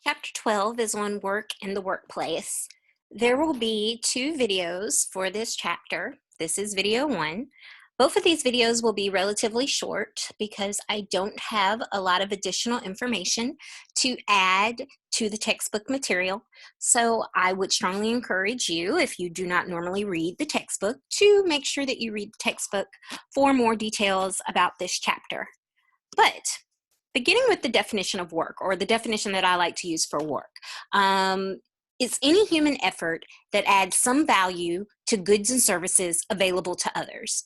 Chapter 12 is on work in the workplace. There will be two videos for this chapter. This is video one. Both of these videos will be relatively short because I don't have a lot of additional information to add to the textbook material. So I would strongly encourage you, if you do not normally read the textbook, to make sure that you read the textbook for more details about this chapter. But beginning with the definition of work, or the definition that I like to use for work, it's any human effort that adds some value to goods and services available to others.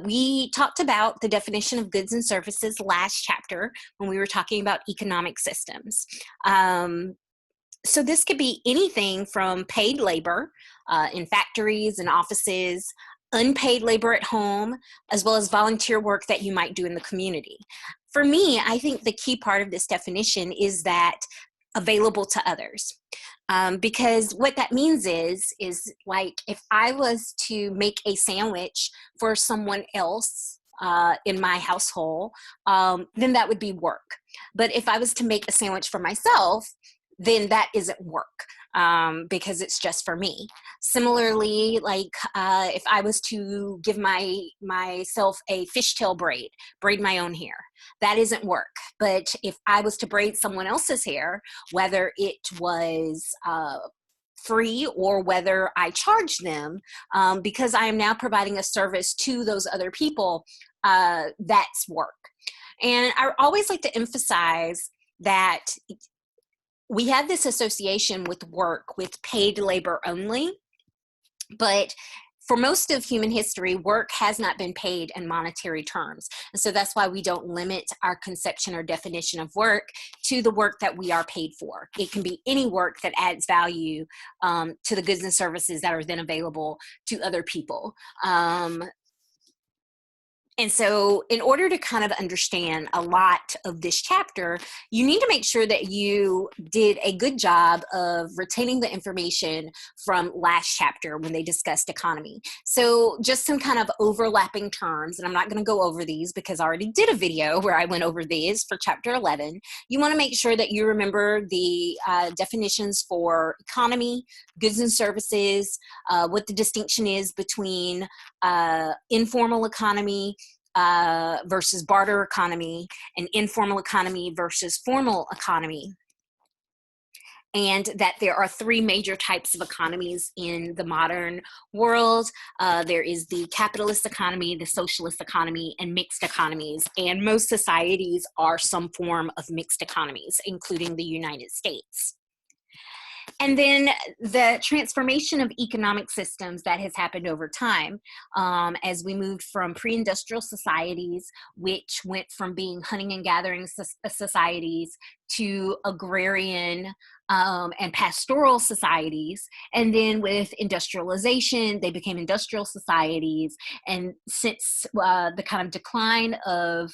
We talked about the definition of goods and services last chapter when we were talking about economic systems. So this could be anything from paid labor in factories and offices, unpaid labor at home, as well as volunteer work that you might do in the community. For me, I think the key part of this definition is that available to others. Because what that means is like if I was to make a sandwich for someone else in my household, then that would be work. But if I was to make a sandwich for myself, then that isn't work because it's just for me. Similarly, like if I was to give myself a fishtail braid my own hair, that isn't work. But if I was to braid someone else's hair, whether it was free or whether I charge them, because I am now providing a service to those other people, that's work. And I always like to emphasize that we have this association with work with paid labor only, but for most of human history, work has not been paid in monetary terms. And so that's why we don't limit our conception or definition of work to the work that we are paid for. It can be any work that adds value to the goods and services that are then available to other people. And so in order to kind of understand a lot of this chapter, you need to make sure that you did a good job of retaining the information from last chapter when they discussed economy. So just some kind of overlapping terms, and I'm not going to go over these because I already did a video where I went over these for chapter 11. You want to make sure that you remember the definitions for economy, goods and services, what the distinction is between informal economy versus barter economy, and informal economy versus formal economy, and that there are three major types of economies in the modern world. There is the capitalist economy, the socialist economy, and mixed economies. And most societies are some form of mixed economies, including the United States. And then the transformation of economic systems that has happened over time as we moved from pre-industrial societies, which went from being hunting and gathering societies, to agrarian and pastoral societies. And then with industrialization, they became industrial societies. And since the kind of decline of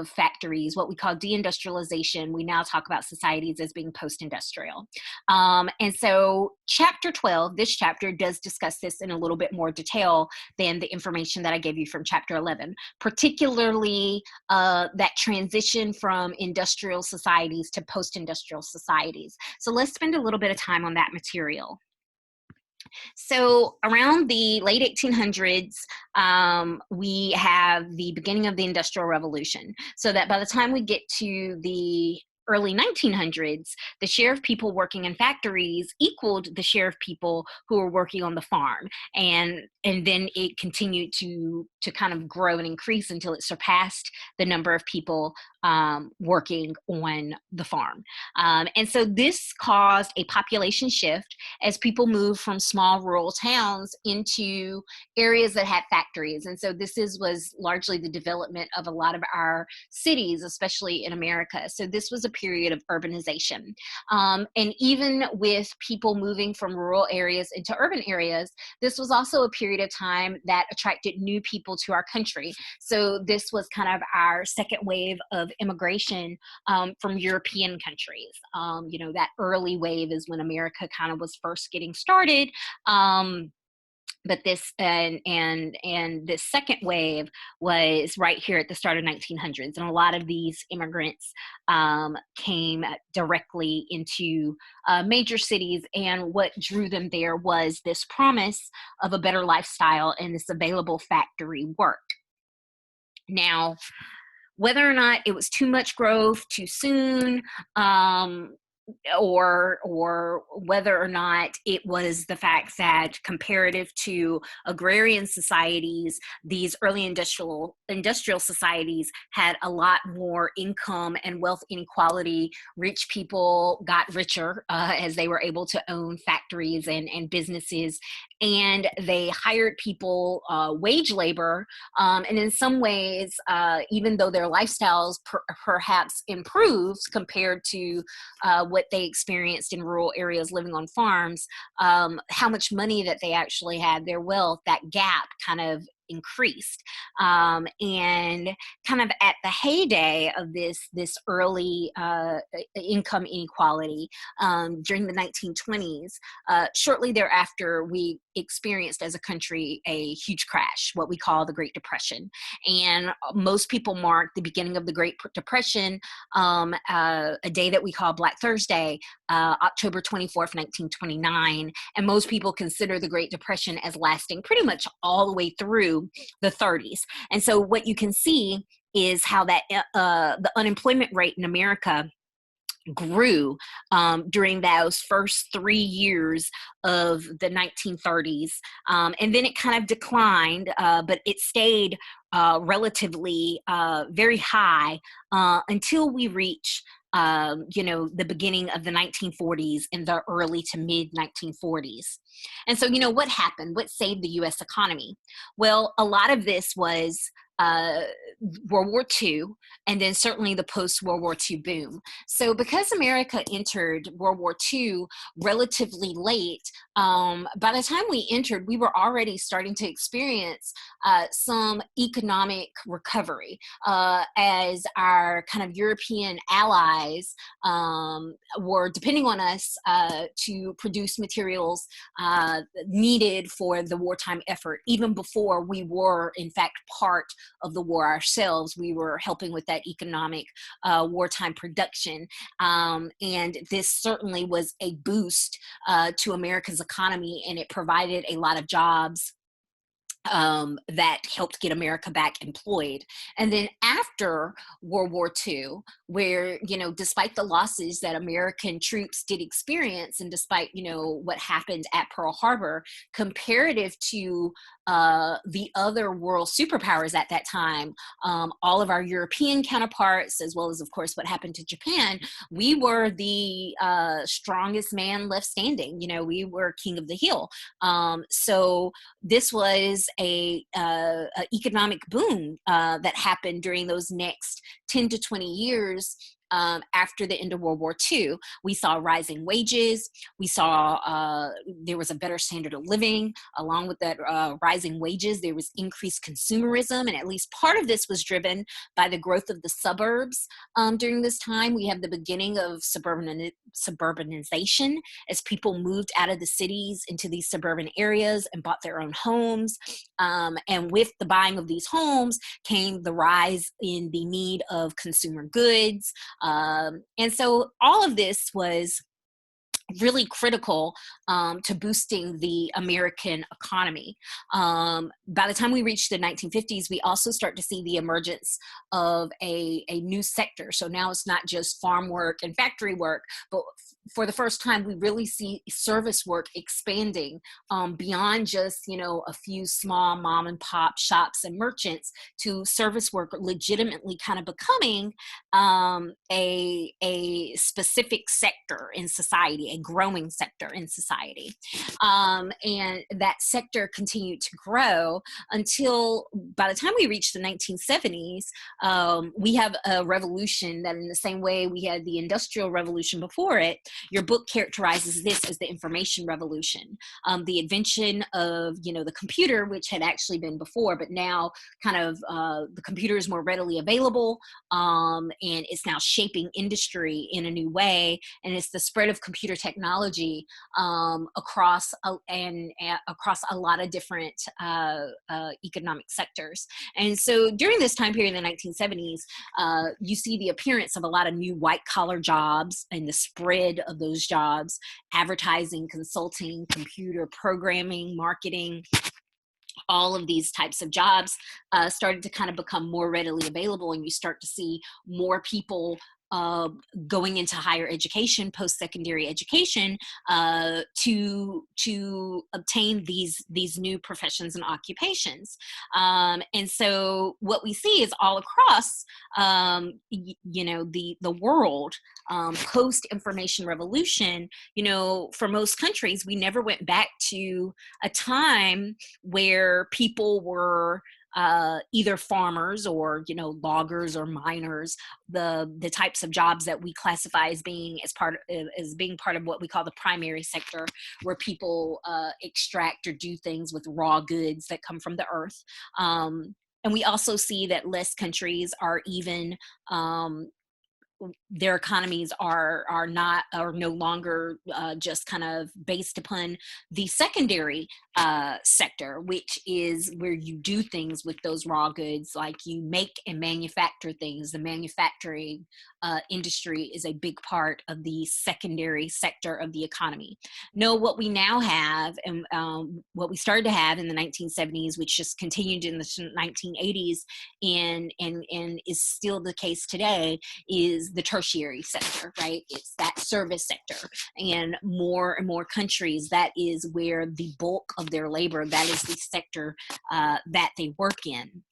factories, what we call deindustrialization, we now talk about societies as being post-industrial. And so chapter 12, this chapter does discuss this in a little bit more detail than the information that I gave you from chapter 11, particularly that transition from industrial societies to post-industrial societies. So let's spend a little bit of time on that material. So around the late 1800s, we have the beginning of the Industrial Revolution. So that by the time we get to the early 1900s, the share of people working in factories equaled the share of people who were working on the farm. And then it continued to kind of grow and increase until it surpassed the number of people working on the farm. And so this caused a population shift as people moved from small rural towns into areas that had factories. And so this was largely the development of a lot of our cities, especially in America. So this was a period of urbanization. And even with people moving from rural areas into urban areas, this was also a period of time that attracted new people to our country. So this was kind of our second wave of immigration from European countries. You know, that early wave is when America kind of was first getting started. But this and this second wave was right here at the start of 1900s, and a lot of these immigrants came directly into major cities, and what drew them there was this promise of a better lifestyle and this available factory work. Now, whether or not it was too much growth too soon, or whether or not it was the fact that comparative to agrarian societies, these early industrial societies had a lot more income and wealth inequality. Rich people got richer as they were able to own factories and businesses, and they hired people, wage labor, and in some ways, even though their lifestyles perhaps improved compared to what they experienced in rural areas living on farms, how much money that they actually had, their wealth, that gap kind of increased. And kind of at the heyday of this early income inequality, during the 1920s, shortly thereafter, we experienced as a country a huge crash, what we call the Great Depression. And most people mark the beginning of the Great Depression, a day that we call Black Thursday, October 24th, 1929. And most people consider the Great Depression as lasting pretty much all the way through the 30s. And so what you can see is how that the unemployment rate in America grew during those first 3 years of the 1930s. And then it kind of declined, but it stayed relatively very high until we reach the beginning of the 1940s and the early to mid 1940s. And so, what happened? What saved the US economy? Well, a lot of this was uh, World War II, and then certainly the post-World War II boom. So because America entered World War II relatively late, by the time we entered, we were already starting to experience some economic recovery as our kind of European allies were depending on us to produce materials needed for the wartime effort. Even before we were, in fact, part of the war ourselves, we were helping with that economic wartime production. And this certainly was a boost to America's economy, and it provided a lot of jobs that helped get America back employed. And then after World War II, where, despite the losses that American troops did experience, and despite, what happened at Pearl Harbor, comparative to the other world superpowers at that time, all of our European counterparts, as well as, of course, what happened to Japan, we were the strongest man left standing. We were king of the hill. So this was a economic boom that happened during those next 10 to 20 years. After the end of World War II, we saw rising wages. We saw there was a better standard of living. Along with that rising wages, there was increased consumerism, and at least part of this was driven by the growth of the suburbs. During this time, we have the beginning of suburbanization as people moved out of the cities into these suburban areas and bought their own homes. And with the buying of these homes came the rise in the need of consumer goods. And so all of this was really critical to boosting the American economy. By the time we reach the 1950s, we also start to see the emergence of a new sector. So now it's not just farm work and factory work, but for the first time, we really see service work expanding beyond just, a few small mom and pop shops and merchants, to service work legitimately kind of becoming a specific sector in society, a growing sector in society. And that sector continued to grow until by the time we reached the 1970s, we have a revolution that, in the same way we had the Industrial Revolution before it, Your book characterizes this as the information revolution, the invention of, the computer, which had actually been before, but now kind of the computer is more readily available, and it's now shaping industry in a new way. And it's the spread of computer technology across a lot of different economic sectors. And so during this time period in the 1970s, you see the appearance of a lot of new white-collar jobs and the spread of those jobs: advertising, consulting, computer programming, marketing. All of these types of jobs started to kind of become more readily available, and you start to see more people going into higher education, post-secondary education, to obtain these new professions and occupations. And so what we see is all across, the world, post-information revolution, for most countries, we never went back to a time where people were either farmers or loggers or miners, the types of jobs that we classify as being part of what we call the primary sector, where people extract or do things with raw goods that come from the earth. And we also see that less countries are even their economies are no longer just kind of based upon the secondary sector, which is where you do things with those raw goods, like you make and manufacture things. The manufacturing industry is a big part of the secondary sector of the economy. No, what we now have, and what we started to have in the 1970s, which just continued in the 1980s, and is still the case today, is the tertiary sector, right? It's that service sector. And more countries, that is where the bulk of their labor, that is the sector that they work in.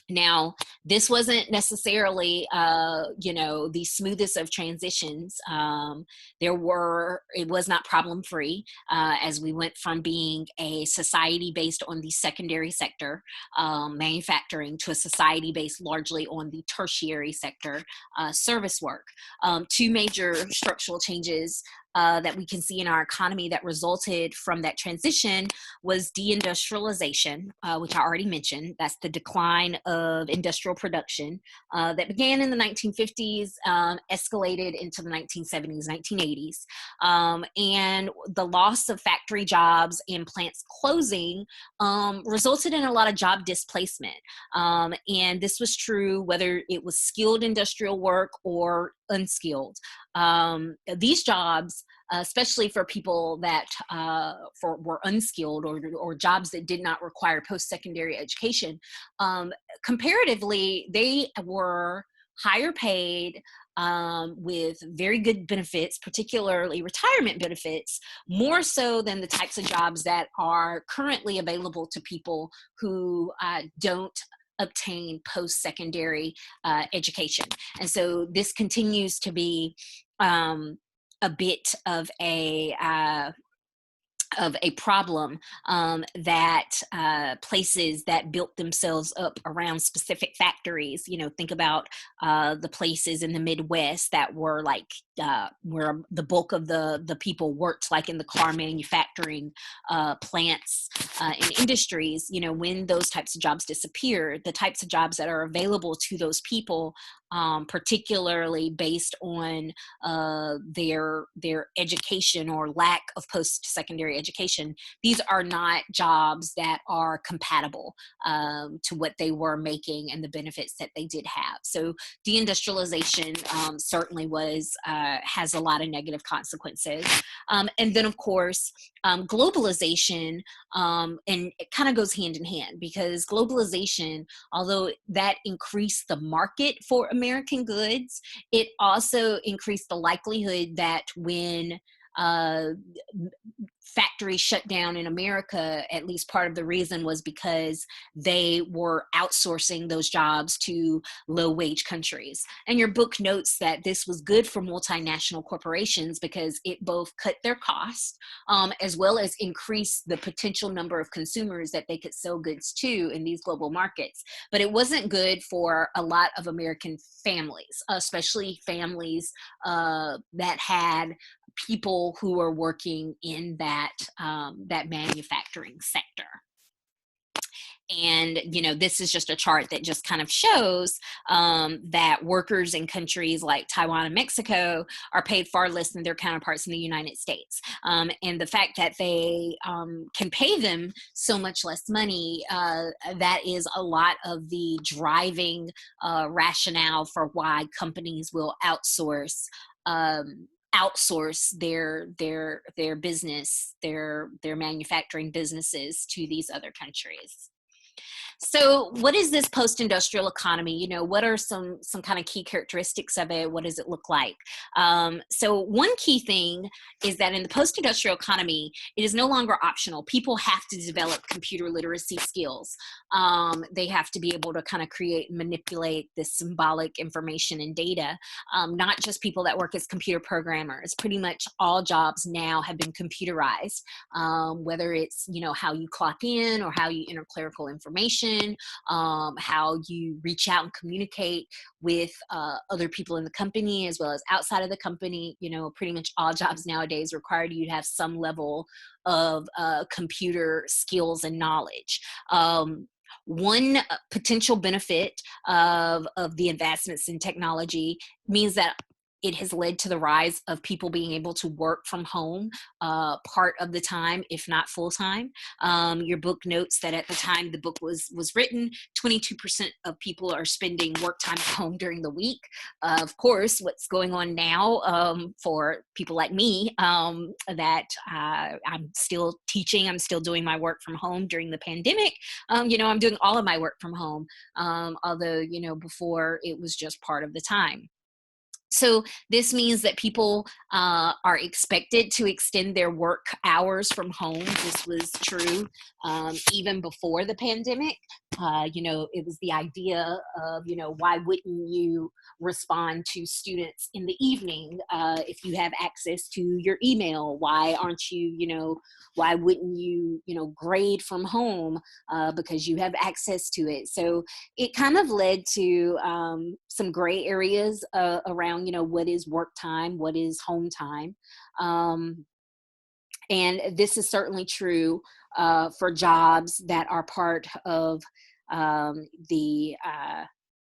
Now, this wasn't necessarily, the smoothest of transitions. It was not problem-free, as we went from being a society based on the secondary sector, manufacturing, to a society based largely on the tertiary sector, service work. Two major structural changes that we can see in our economy that resulted from that transition was deindustrialization, which I already mentioned. That's the decline of industrial production that began in the 1950s, escalated into the 1970s, 1980s. And the loss of factory jobs and plants closing resulted in a lot of job displacement. And this was true whether it was skilled industrial work or unskilled. These jobs, especially for people that were unskilled, or jobs that did not require post-secondary education, comparatively, they were higher paid, with very good benefits, particularly retirement benefits, more so than the types of jobs that are currently available to people who don't obtain post-secondary education. And so this continues to be a bit of a problem that places that built themselves up around specific factories, think about the places in the Midwest that were like where the bulk of the people worked, like in the car manufacturing plants and industries. When those types of jobs disappear, the types of jobs that are available to those people, particularly based on their education or lack of post-secondary education, these are not jobs that are compatible to what they were making and the benefits that they did have. So deindustrialization certainly has a lot of negative consequences. And then, of course, globalization, and it kind of goes hand in hand, because globalization, although that increased the market for American goods, it also increased the likelihood that when factories shut down in America, at least part of the reason was because they were outsourcing those jobs to low-wage countries. And your book notes that this was good for multinational corporations because it both cut their costs, as well as increased the potential number of consumers that they could sell goods to in these global markets. But it wasn't good for a lot of American families, especially families that had people who are working in that that manufacturing sector. And, this is just a chart that just kind of shows that workers in countries like Taiwan and Mexico are paid far less than their counterparts in the United States. And the fact that they can pay them so much less money, that is a lot of the driving rationale for why companies will outsource their business, their manufacturing businesses to these other countries. So what is this post-industrial economy? What are some kind of key characteristics of it? What does it look like? So one key thing is that in the post-industrial economy, it is no longer optional. People have to develop computer literacy skills. They have to be able to kind of create and manipulate this symbolic information and data. Not just people that work as computer programmers. Pretty much all jobs now have been computerized, whether it's, how you clock in or how you enter clerical information, how you reach out and communicate with other people in the company as well as outside of the company. Pretty much all jobs nowadays require you to have some level of computer skills and knowledge. One potential benefit of the advancements in technology means that it has led to the rise of people being able to work from home part of the time, if not full time. Your book notes that at the time the book was written, 22% of people are spending work time at home during the week. Of course, what's going on now for people like me, that I'm still teaching, I'm still doing my work from home during the pandemic. I'm doing all of my work from home, although, before it was just part of the time. So this means that people are expected to extend their work hours from home. This was true even before the pandemic. It was the idea of, why wouldn't you respond to students in the evening if you have access to your email? Why aren't you, why wouldn't you, grade from home because you have access to it? So it kind of led to some gray areas around, what is work time, what is home time. And this is certainly true for jobs that are part of the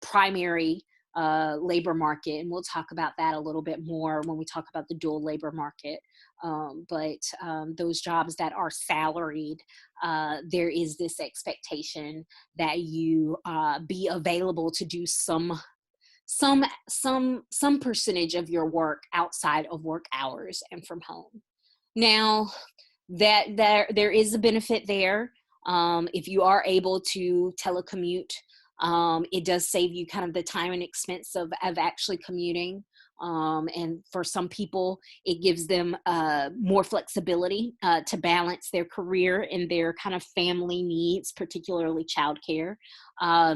primary labor market. And we'll talk about that a little bit more when we talk about the dual labor market. But those jobs that are salaried, there is this expectation that you be available to do some percentage of your work outside of work hours and from home. Now, that there is a benefit there. If you are able to telecommute, it does save you kind of the time and expense of actually commuting. And for some people, it gives them more flexibility to balance their career and their kind of family needs, particularly childcare.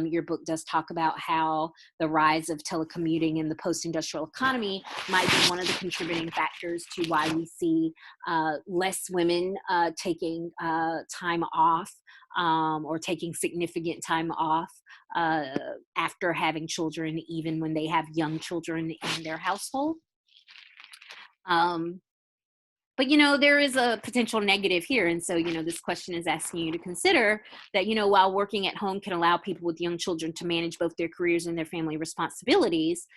Your book does talk about how the rise of telecommuting in the post-industrial economy might be one of the contributing factors to why we see less women taking time off or taking significant time off after having children, even when they have young children in their household. But, there is a potential negative here. And so, this question is asking you to consider that, while working at home can allow people with young children to manage both their careers and their family responsibilities,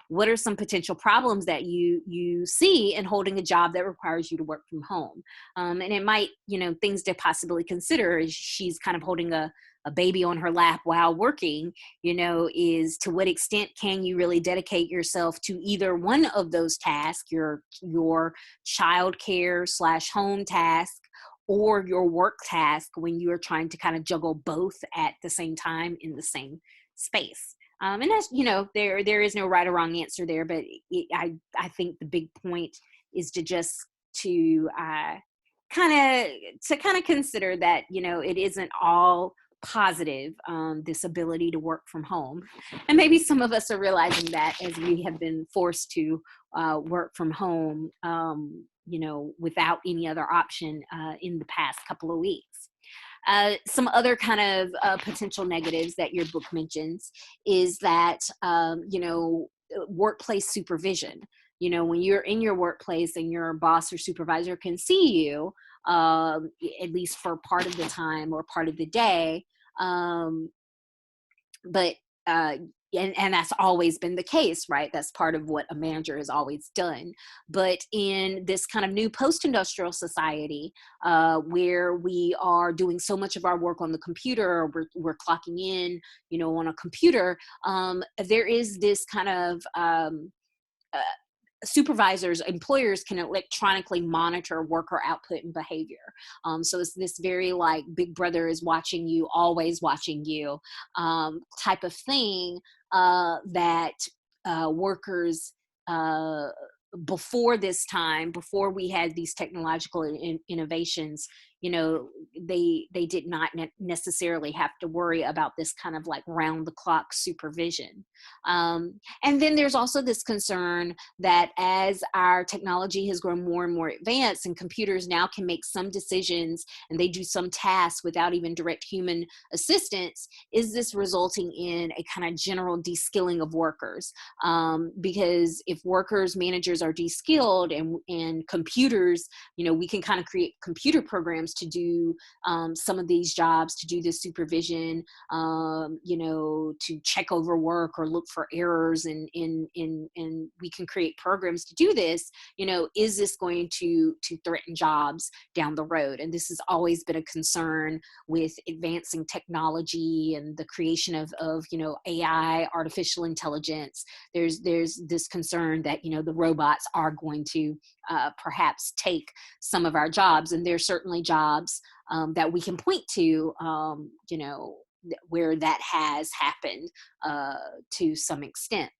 what are some potential problems that you see in holding a job that requires you to work from home? And it might, things to possibly consider is she's kind of holding a baby on her lap while working, is to what extent can you really dedicate yourself to either one of those tasks, your child care / home task, or your work task, when you are trying to kind of juggle both at the same time in the same space. And that's, there is no right or wrong answer there, but I think the big point is to kind of consider that, it isn't all positive, this ability to work from home. And maybe some of us are realizing that as we have been forced to work from home, without any other option in the past couple of weeks. Some other kind of potential negatives that your book mentions is that, workplace supervision. when you're in your workplace and your boss or supervisor can see you, at least for part of the time or part of the day. Um, but uh and that's always been the case, right? That's part of what a manager has always done. But in this kind of new post-industrial society, where we are doing so much of our work on the computer, or we're clocking in, on a computer, there is this kind of uh, supervisors, employers can electronically monitor worker output and behavior. So it's this very like big brother is watching you, always watching you, type of thing, that workers, uh, before this time, before we had these technological innovations, they did not necessarily have to worry about this kind of like round the clock supervision. And then there's also this concern that as our technology has grown more and more advanced, and computers now can make some decisions and they do some tasks without even direct human assistance, is this resulting in a kind of general de-skilling of workers? Because if workers, managers are de-skilled, and computers, we can kind of create computer programs to do some of these jobs, to do this supervision, to check over work or look for errors, and we can create programs to do this. Is this going to threaten jobs down the road? And this has always been a concern with advancing technology and the creation of AI, artificial intelligence. There's this concern that the robots are going to perhaps take some of our jobs, and there's certainly jobs that we can point to, where that has happened to some extent.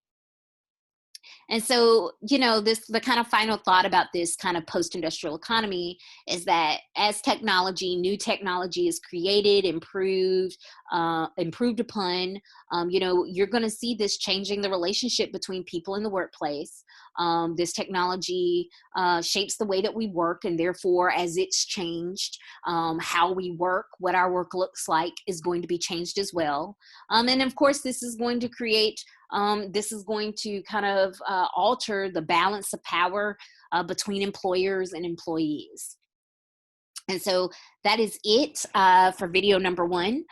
And so, the kind of final thought about this kind of post-industrial economy is that as new technology is created, improved upon, you're going to see this changing the relationship between people in the workplace. This technology shapes the way that we work, and therefore, as it's changed, how we work, what our work looks like, is going to be changed as well. And of course, this is going to kind of alter the balance of power between employers and employees. And so that is it for video number 1.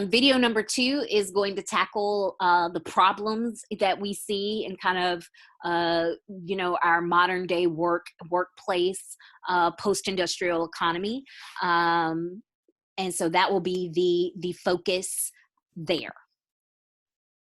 Video number 2 is going to tackle the problems that we see in kind of, our modern day workplace, post-industrial economy. And so that will be the focus there.